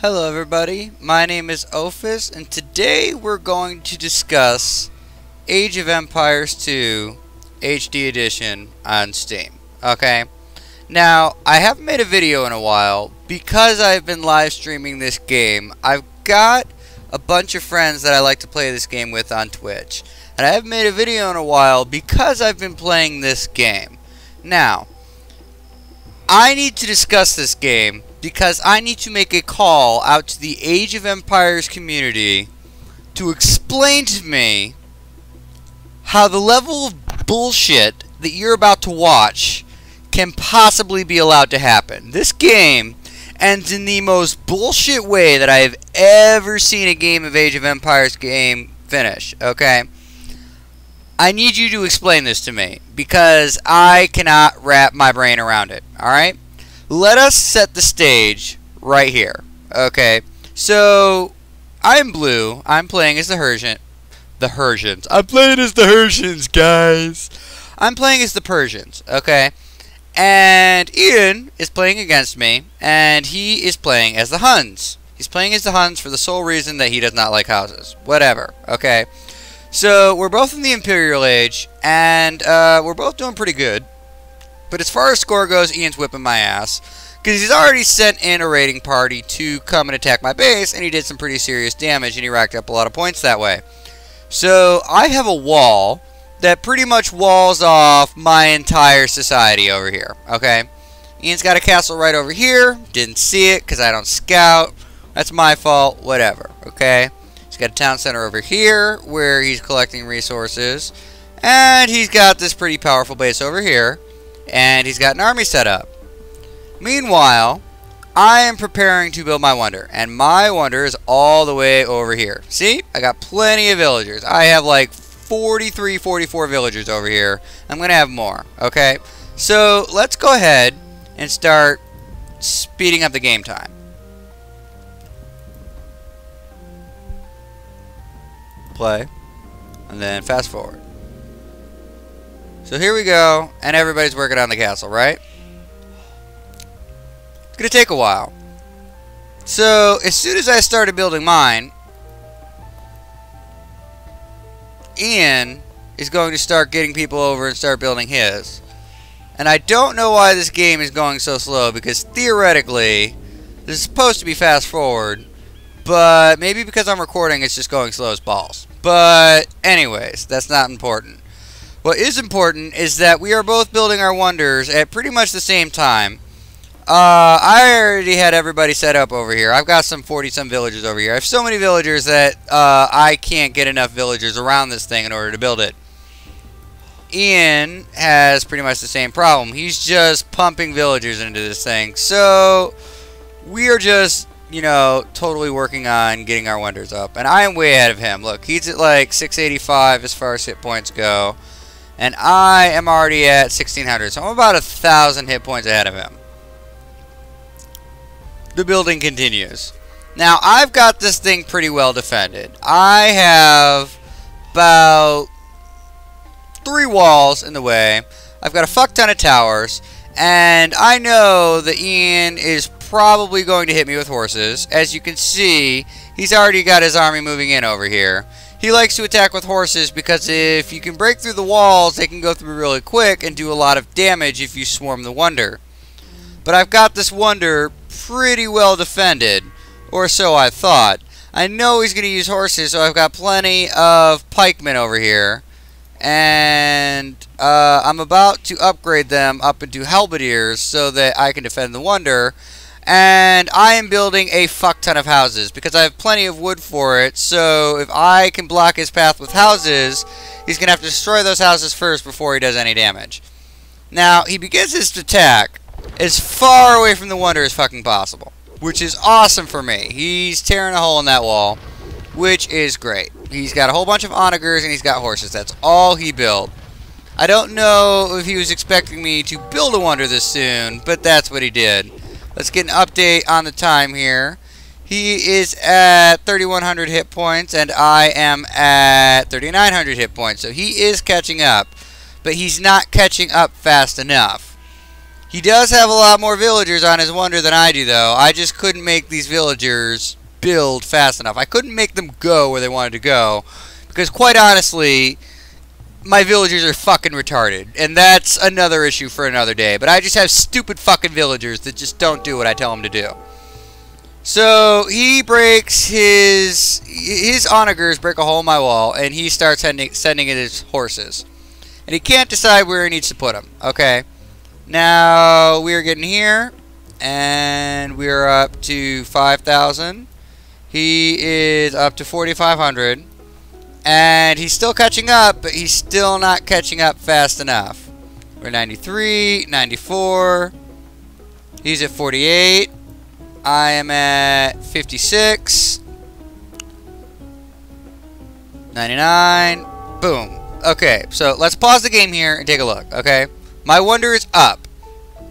Hello everybody, my name is Ophis, and today we're going to discuss Age of Empires 2 HD Edition on Steam. Okay, now I haven't made a video in a while because I've been live streaming this game. I've got a bunch of friends that I like to play this game with on Twitch, and I haven't made a video in a while because I've been playing this game. Now, I need to discuss this game because I need to make a call out to the Age of Empires community to explain to me how the level of bullshit that you're about to watch can possibly be allowed to happen. This game ends in the most bullshit way that I have ever seen a game of Age of Empires game finish, okay? I need you to explain this to me because I cannot wrap my brain around it, alright? Let us set the stage right here. Okay, so I'm blue. I'm playing as the Persians. I'm playing as the Persians, guys. I'm playing as the Persians. Okay, and Ian is playing against me, and he is playing as the Huns. He's playing as the Huns for the sole reason that he does not like houses. Whatever. Okay, so we're both in the Imperial Age, and we're both doing pretty good. But as far as score goes, Ian's whipping my ass. Because he's already sent in a raiding party to come and attack my base, and he did some pretty serious damage, and he racked up a lot of points that way. So, I have a wall that pretty much walls off my entire society over here, okay? Ian's got a castle right over here. Didn't see it, because I don't scout. That's my fault. Whatever, okay? He's got a town center over here, where he's collecting resources. And he's got this pretty powerful base over here. And he's got an army set up. Meanwhile, I am preparing to build my wonder. And my wonder is all the way over here. See? I got plenty of villagers. I have like 43, 44 villagers over here. I'm going to have more. Okay? So, let's go ahead and start speeding up the game time. Play. And then fast forward. So here we go, and everybody's working on the castle, right? It's going to take a while. So, as soon as I started building mine, Ian is going to start getting people over and start building his. And I don't know why this game is going so slow, because theoretically, this is supposed to be fast forward, but maybe because I'm recording, it's just going slow as balls. But anyways, that's not important. What is important is that we are both building our wonders at pretty much the same time. I already had everybody set up over here. I've got some 40-some villagers over here. I have so many villagers that I can't get enough villagers around this thing in order to build it. Ian has pretty much the same problem. He's just pumping villagers into this thing. So, we are just, you know, totally working on getting our wonders up. And I am way ahead of him. Look, he's at like 685 as far as hit points go. And I am already at 1600, so I'm about 1,000 hit points ahead of him. The building continues. Now, I've got this thing pretty well defended. I have about 3 walls in the way. I've got a fuck ton of towers. And I know that Ian is probably going to hit me with horses. As you can see, he's already got his army moving in over here. He likes to attack with horses because if you can break through the walls, they can go through really quick and do a lot of damage if you swarm the wonder. But I've got this wonder pretty well defended, or so I thought. I know he's going to use horses, so I've got plenty of pikemen over here. And I'm about to upgrade them up into halberdiers so that I can defend the wonder. And I am building a fuck ton of houses because I have plenty of wood for it. So if I can block his path with houses, he's going to have to destroy those houses first before he does any damage. Now, he begins his attack as far away from the wonder as fucking possible, which is awesome for me. He's tearing a hole in that wall, which is great. He's got a whole bunch of onagers and he's got horses. That's all he built. I don't know if he was expecting me to build a wonder this soon, but that's what he did. Let's get an update on the time here. He is at 3,100 hit points, and I am at 3,900 hit points. So he is catching up, but he's not catching up fast enough. He does have a lot more villagers on his wonder than I do, though. I just couldn't make these villagers build fast enough. I couldn't make them go where they wanted to go. Because, quite honestly, my villagers are fucking retarded. And that's another issue for another day. But I just have stupid fucking villagers that just don't do what I tell them to do. So, he breaks his onagers break a hole in my wall. And he starts sending in his horses. And he can't decide where he needs to put them. Okay. Now, we are getting here, and we are up to 5,000. He is up to 4,500, and he's still catching up, but he's still not catching up fast enough. We're 93, 94. He's at 48. I am at 56. 99. Boom. Okay, so let's pause the game here and take a look, okay? My wonder is up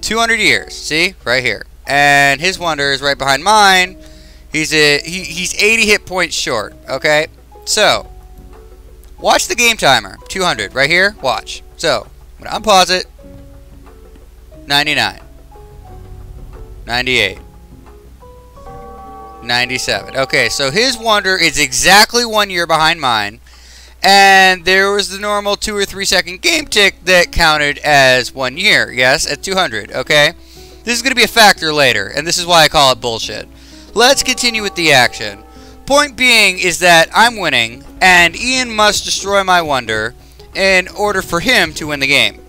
200 years. See? Right here. And his wonder is right behind mine. He's 80 hit points short. Okay? So, watch the game timer. 200. Right here. Watch. So, I'm going to unpause it. 99. 98. 97. Okay, so his wonder is exactly 1 year behind mine. And there was the normal 2 or 3 second game tick that counted as 1 year. Yes, at 200, okay? This is going to be a factor later, and this is why I call it bullshit. Let's continue with the action. Point being is that I'm winning, and Ian must destroy my wonder in order for him to win the game.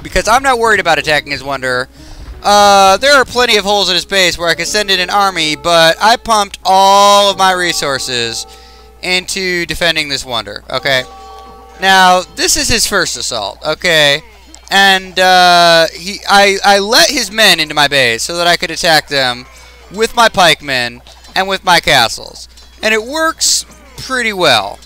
Because I'm not worried about attacking his wonder. There are plenty of holes in his base where I can send in an army, but I pumped all of my resources into defending this wonder, okay? Now, this is his first assault, okay? And, I let his men into my base so that I could attack them with my pikemen and with my castles. And it works pretty well.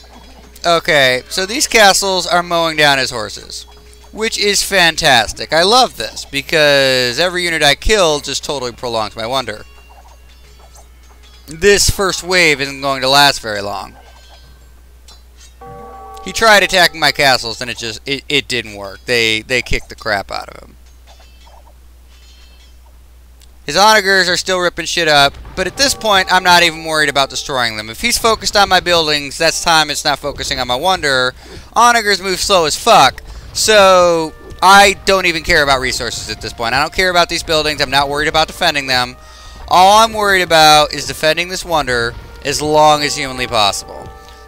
Okay, so these castles are mowing down his horses, which is fantastic. I love this, because every unit I kill just totally prolongs my wonder. This first wave isn't going to last very long. He tried attacking my castles, and it didn't work. They kicked the crap out of him. His onagers are still ripping shit up, but at this point, I'm not even worried about destroying them. If he's focused on my buildings, that's time it's not focusing on my wonder. Onagers move slow as fuck, so I don't even care about resources at this point. I don't care about these buildings. I'm not worried about defending them. All I'm worried about is defending this wonder as long as humanly possible.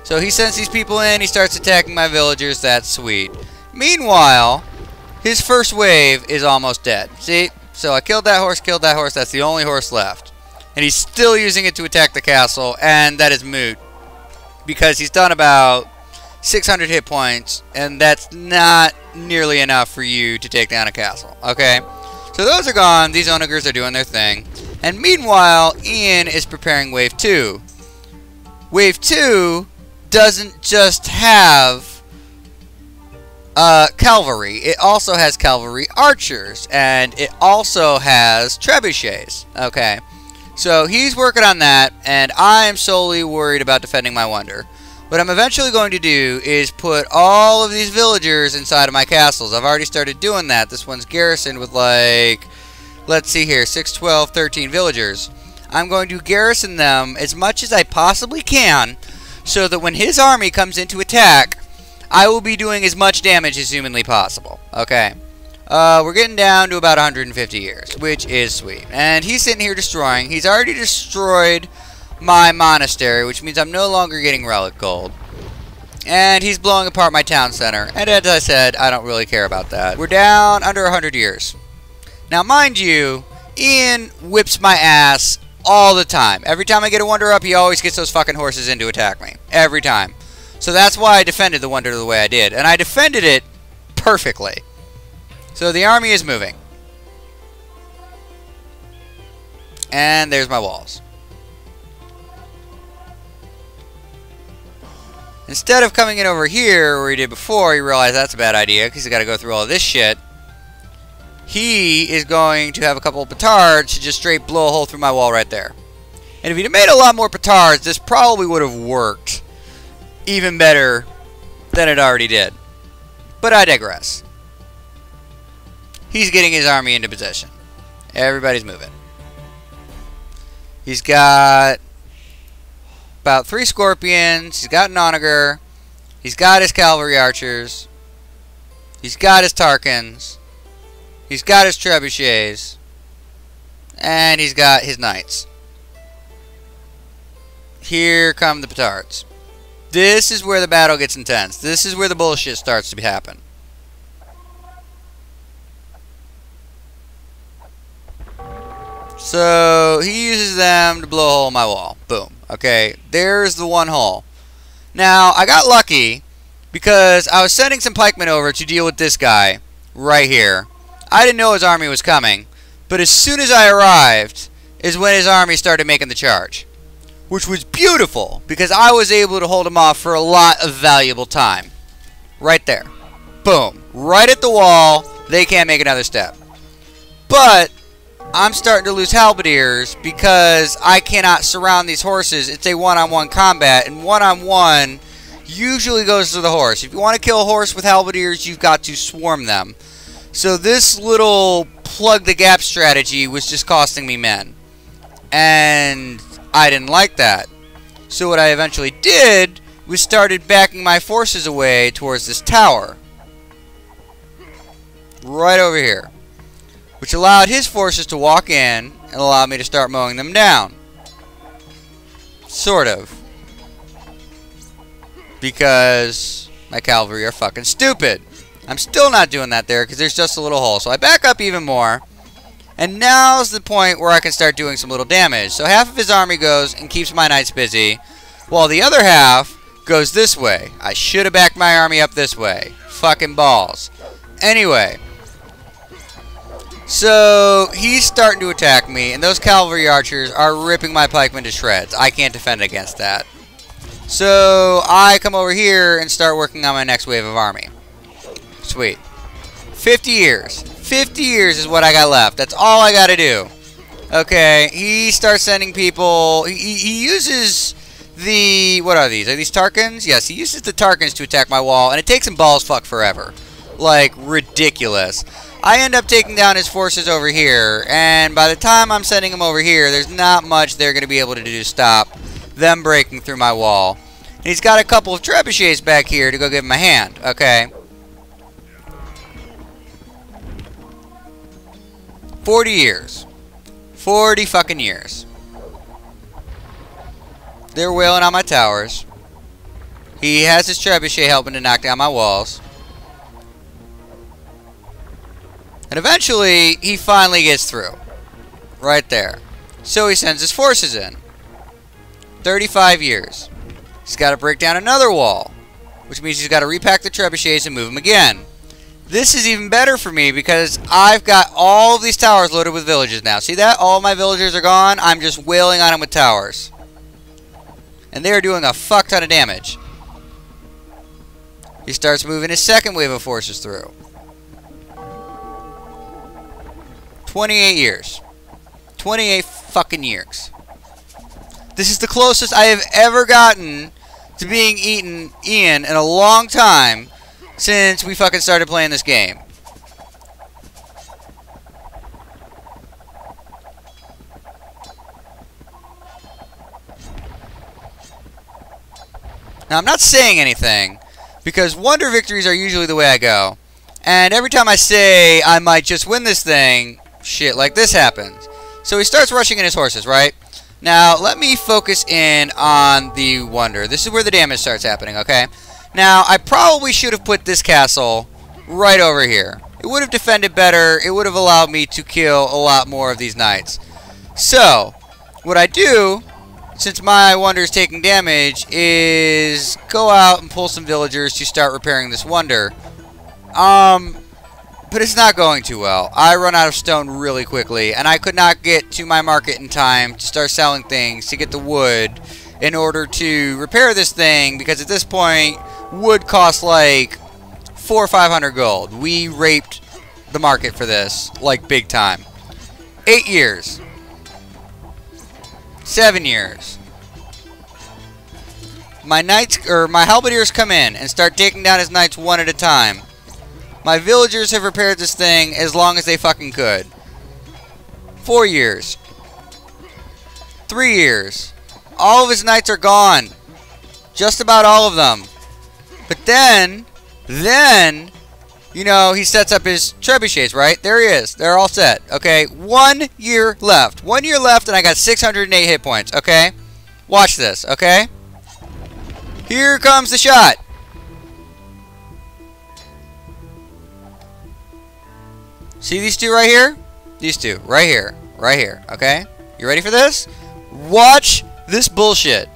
So he sends these people in, he starts attacking my villagers, that's sweet. Meanwhile, his first wave is almost dead. See? So I killed that horse, that's the only horse left. And he's still using it to attack the castle, and that is moot. Because he's done about 600 hit points, and that's not nearly enough for you to take down a castle, okay? So those are gone, these onagers are doing their thing. And meanwhile, Ian is preparing Wave 2. Wave 2 doesn't just have cavalry. It also has cavalry archers, and it also has trebuchets. Okay, so he's working on that, and I'm solely worried about defending my wonder. What I'm eventually going to do is put all of these villagers inside of my castles. I've already started doing that. This one's garrisoned with, like, let's see here, 6, 12, 13 villagers. I'm going to garrison them as much as I possibly can, so that when his army comes into attack, I will be doing as much damage as humanly possible. Okay. We're getting down to about 150 years, which is sweet. And he's sitting here destroying. He's already destroyed my monastery, which means I'm no longer getting relic gold. And he's blowing apart my town center. And as I said, I don't really care about that. We're down under 100 years. Now, mind you, Ian whips my ass all the time. Every time I get a wonder up, he always gets those fucking horses in to attack me. Every time. So that's why I defended the wonder the way I did. And I defended it perfectly. So the army is moving. And there's my walls. Instead of coming in over here where he did before, he realized that's a bad idea because he's got to go through all of this shit. He is going to have a couple of petards to just straight blow a hole through my wall right there. And if he'd have made a lot more petards, this probably would have worked even better than it already did. But I digress. he's getting his army into position. Everybody's moving. He's got about 3 scorpions. He's got an onager. He's got his cavalry archers. He's got his Tarkans. He's got his trebuchets. And he's got his knights. Here come the petards. This is where the battle gets intense. This is where the bullshit starts to happen. So, he uses them to blow a hole in my wall. Boom. Okay, there's the one hole. Now, I got lucky because I was sending some pikemen over to deal with this guy right here. I didn't know his army was coming, but as soon as I arrived is when his army started making the charge. Which was beautiful, because I was able to hold him off for a lot of valuable time. Right there. Boom. Right at the wall. They can't make another step. But I'm starting to lose halberdiers because I cannot surround these horses. It's a one-on-one combat, and one-on-one usually goes to the horse. If you want to kill a horse with halberdiers, you've got to swarm them. So this little plug-the-gap strategy was just costing me men. And I didn't like that. So what I eventually did was started backing my forces away towards this tower. Right over here. Which allowed his forces to walk in and allowed me to start mowing them down. Sort of. Because my cavalry are fucking stupid. I'm still not doing that there because there's just a little hole. So I back up even more. And now's the point where I can start doing some little damage. So half of his army goes and keeps my knights busy, while the other half goes this way. I should have backed my army up this way. Fucking balls. Anyway. So, he's starting to attack me, and those cavalry archers are ripping my pikemen to shreds. I can't defend against that. So, I come over here and start working on my next wave of army. Sweet. 50 years. 50 years is what I got left. That's all I got to do. Okay, he starts sending people. He uses the... What are these? Are these Tarkans? Yes, he uses the Tarkans to attack my wall, and it takes him balls fuck forever. Like, ridiculous. I end up taking down his forces over here, and by the time I'm sending them over here, there's not much they're going to be able to do to stop them breaking through my wall. And he's got a couple of trebuchets back here to go give him a hand, okay? 40 years. 40 fucking years. They're wailing on my towers. He has his trebuchet helping to knock down my walls. And eventually, he finally gets through. Right there. So he sends his forces in. 35 years. He's got to break down another wall. Which means he's got to repack the trebuchets and move them again. This is even better for me because I've got all of these towers loaded with villages now. See that? All my villagers are gone. I'm just wailing on them with towers. And they're doing a fuck ton of damage. He starts moving his second wave of forces through. 28 years. 28 fucking years. This is the closest I have ever gotten to being eaten in a long time since we fucking started playing this game. Now, I'm not saying anything, because wonder victories are usually the way I go. And every time I say I might just win this thing, shit like this happens. So he starts rushing in his horses, right? Now, let me focus in on the wonder. This is where the damage starts happening, okay? Now, I probably should have put this castle right over here. It would have defended better. It would have allowed me to kill a lot more of these knights. So, what I do, since my wonder is taking damage, is go out and pull some villagers to start repairing this wonder. But it's not going too well. I run out of stone really quickly, and I could not get to my market in time to start selling things to get the wood in order to repair this thing, because at this point, wood costs like 400 or 500 gold. We raped the market for this, like big time. 8 years. 7 years. My knights, or my halberdiers come in and start taking down his knights one at a time. My villagers have repaired this thing as long as they fucking could. 4 years. 3 years. All of his knights are gone. Just about all of them. But then, you know, he sets up his trebuchets, right? There he is. They're all set. Okay, 1 year left. 1 year left, and I got 608 hit points. Okay, watch this. Okay, here comes the shot. See these two right here? These two right here, right here. Okay, you ready for this? Watch this bullshit.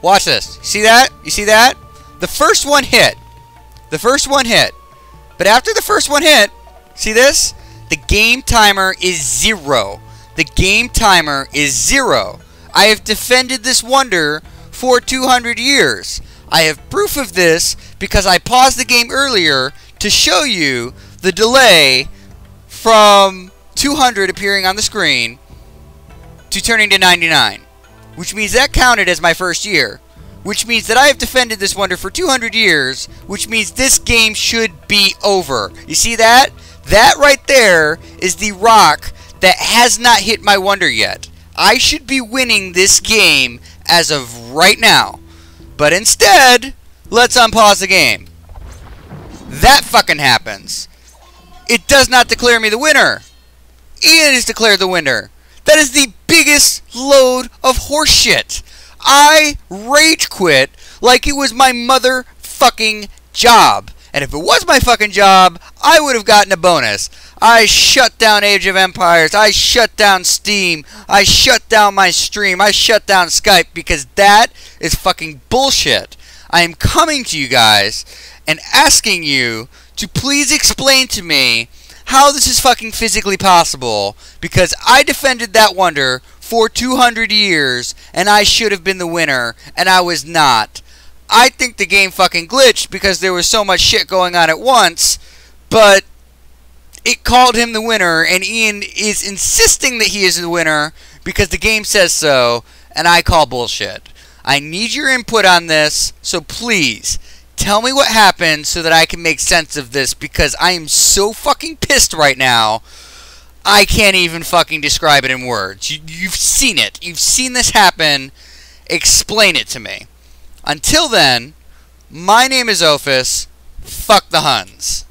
Watch this. See that? You see that? The first one hit. The first one hit. But after the first one hit, see this? The game timer is 0. The game timer is 0. I have defended this wonder for 200 years. I have proof of this because I paused the game earlier to show you the delay from 200 appearing on the screen to turning to 99. Which means that counted as my first year. Which means that I have defended this wonder for 200 years. Which means this game should be over. You see that? That right there is the rock that has not hit my wonder yet. I should be winning this game as of right now. But instead, let's unpause the game. That fucking happens. It does not declare me the winner. Ian is declared the winner. That is the biggest load of horseshit. I rage quit like it was my motherfucking job. And if it was my fucking job, I would have gotten a bonus. I shut down Age of Empires. I shut down Steam. I shut down my stream. I shut down Skype because that is fucking bullshit. I am coming to you guys and asking you to please explain to me how this is fucking physically possible, because I defended that wonder for 200 years and I should have been the winner and I was not. I think the game fucking glitched because there was so much shit going on at once, but it called him the winner, and Ian is insisting that he is the winner because the game says so, and I call bullshit. I need your input on this, so please tell me what happened so that I can make sense of this, because I am so fucking pissed right now. I can't even fucking describe it in words. You've seen it. You've seen this happen. Explain it to me. Until then, my name is Ophis. Fuck the Huns.